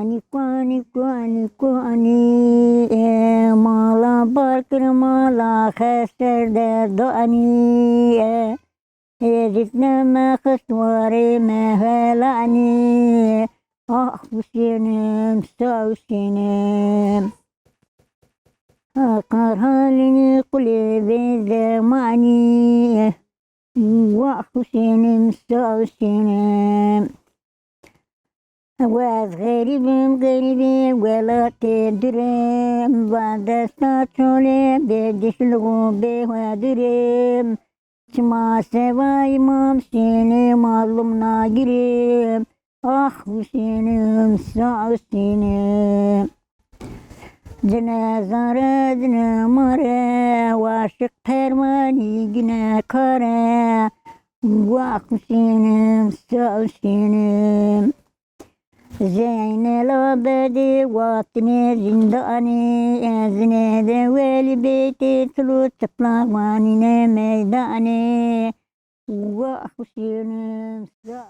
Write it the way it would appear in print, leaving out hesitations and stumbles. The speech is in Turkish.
Kuani kuani kuani kuani mala barkır mala xəstər derdani Zifneme kısvari mehelani Ah Hüseyin'im sağ Hüseyin'im Akar halini kulebi zemani Vah Hüseyin'im sağ Hüseyin'im Vaz garibim garibim vela tedrem Vada saçole bedişluğu behvedrem Çıma sevayım seni mazlumna girem Ah Hüseyin'im sağ Hüseyin'im Cenazare cenamare Vaşık permani güne kare Vah Hüseyin'im sağ Hüseyin'im Zeynel abedi vatine zindani Ezine de veli beyti tulu çıplak manine meydani Vah Hüseyin'im sağ